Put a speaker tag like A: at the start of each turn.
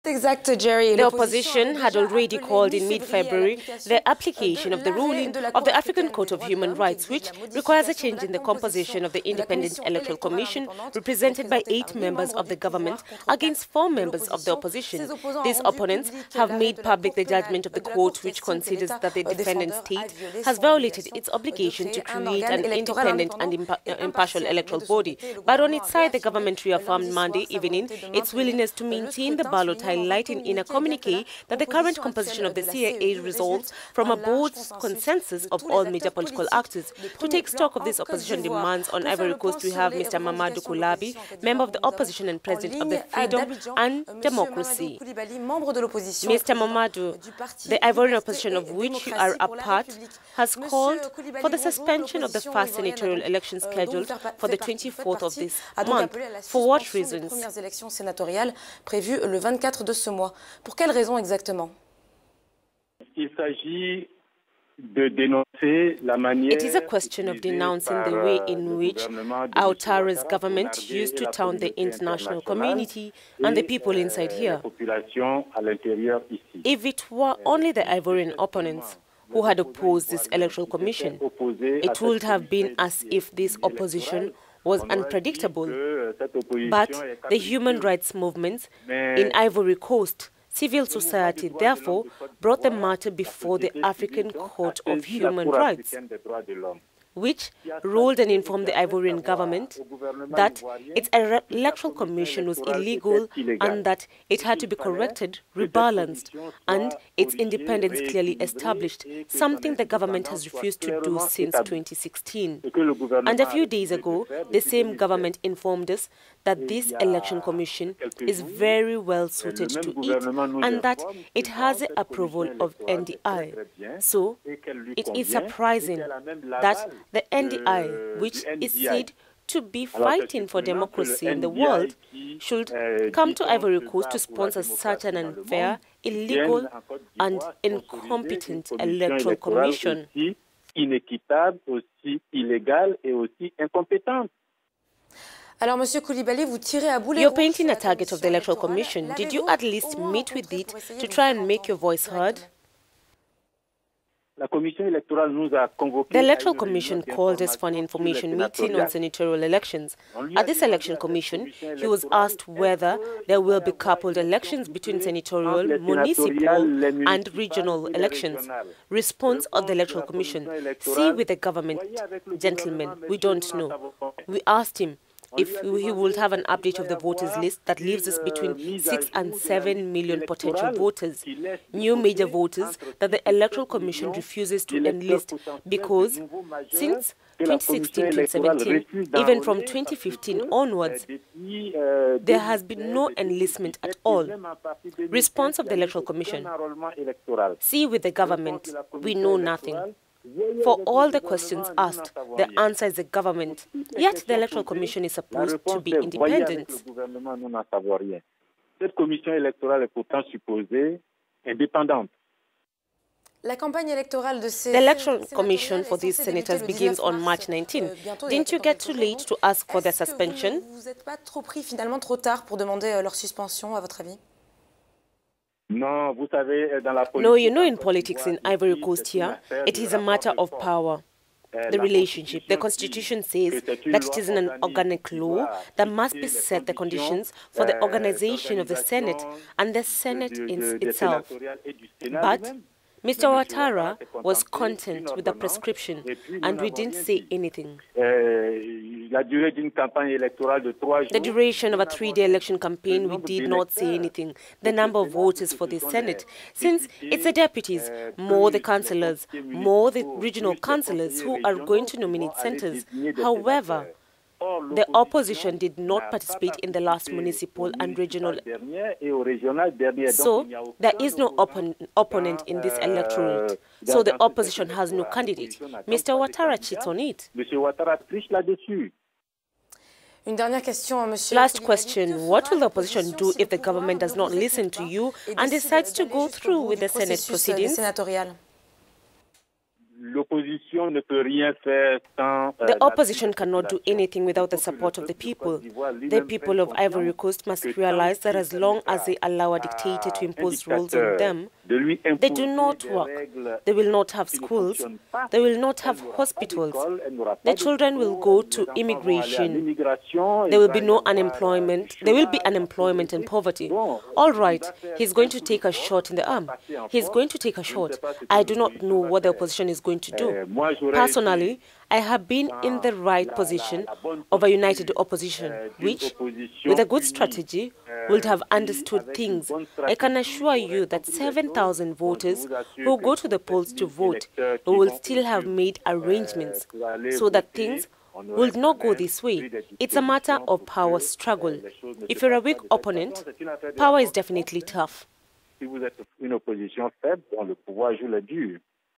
A: Exact, Jerry.
B: The opposition had already called in mid-February the application of the ruling of the African Court of Human Rights, which requires a change in the composition of the Independent Electoral Commission, represented by 8 members of the government against 4 members of the opposition. These opponents have made public the judgment of the court, which considers that the defendant state has violated its obligation to create an independent and impartial electoral body. But on its side, the government reaffirmed Monday evening its willingness to maintain the ballot, highlighting in a communique that the current composition of the CIA results from a broad consensus of all major political actors. To take stock of these opposition demands, on Ivory Coast we have Mr. Mamadou Koulabi, member of the opposition and president of the Freedom and Democracy. Mr. Mamadou, the Ivorian opposition of which you are a part, has called for the suspension of the first senatorial election scheduled for the 24th of this month. For what reasons?
A: De ce mois. Pour quelles raisons exactement?
C: Il s'agit de dénoncer la manière.
B: It is a question of denouncing the way in which Ouattara's government used to taunt the international community and the people inside here. If it were only the Ivorian opponents who had opposed this electoral commission, it would have been as if this opposition was unpredictable. But the human rights movements in Ivory Coast, civil society, therefore, brought the matter before the African Court of Human Rights, which ruled and informed the Ivorian government that its electoral commission was illegal and that it had to be corrected, rebalanced, and its independence clearly established, something the government has refused to do since 2016. And a few days ago, the same government informed us that this election commission is very well suited to it and that it has the approval of NDI. So, it is surprising that the NDI, which is said to be fighting for democracy in the world, should come to Ivory Coast to sponsor such an unfair, illegal, and incompetent electoral commission.
C: Inéquitable, aussi illégal et aussi incompétente.
A: Alors, Monsieur Koulibaly, vous tirez à boulet.
B: You're painting a target of the Electoral Commission. Did you at least meet with it to try and make your voice heard? The Electoral Commission called us for an information meeting on senatorial elections. At this election commission, he was asked whether there will be coupled elections between senatorial, municipal, and regional elections. Response of the Electoral Commission: see with the government, gentlemen, we don't know. We asked him if he would have an update of the voters list that leaves us between 6 and 7 million potential voters, new major voters that the Electoral Commission refuses to enlist because since 2016-2017, even from 2015 onwards, there has been no enlistment at all. Response of the Electoral Commission: see with the government, we know nothing. For all the questions asked, the answer is the government. Yet the Electoral Commission is supposed to be independent. The Electoral Commission for these senators begins on March 19. Didn't you get too late to ask for their suspension? No, you know, in politics in Ivory Coast here, it is a matter of power. The relationship. The Constitution says that it is an organic law that must be set the conditions for the organization of the Senate and the Senate itself. But Mr. Ouattara was content with the prescription, and we didn't say anything. The duration of a 3-day election campaign, we did not say anything. The number of voters for the Senate, since it's the deputies, more the councillors, more the regional councillors who are going to nominate centers. However, the opposition did not participate in the last municipal and regional. So, there is no opponent in this electorate. So, the opposition has no candidate. Mr. Ouattara cheats on it. Last question. What will the opposition do if the government does not listen to you and decides to go through with the Senate proceedings? The opposition cannot do anything without the support of the people. The people of Ivory Coast must realize that as long as they allow a dictator to impose rules on them, they do not work. They will not have schools. They will not have hospitals. The children will go to immigration. There will be no unemployment. There will be unemployment and poverty. All right, he's going to take a shot in the arm. He's going to take a shot. I do not know what the opposition is going to do. Personally, I have been in the right position of a united opposition, which, with a good strategy, would have understood things. I can assure you that 7,000 voters who go to the polls to vote will still have made arrangements so that things will not go this way. It's a matter of power struggle. If you're a weak opponent, power is definitely tough.
C: Si vous êtes une opposition faible, le pouvoir joue les durs.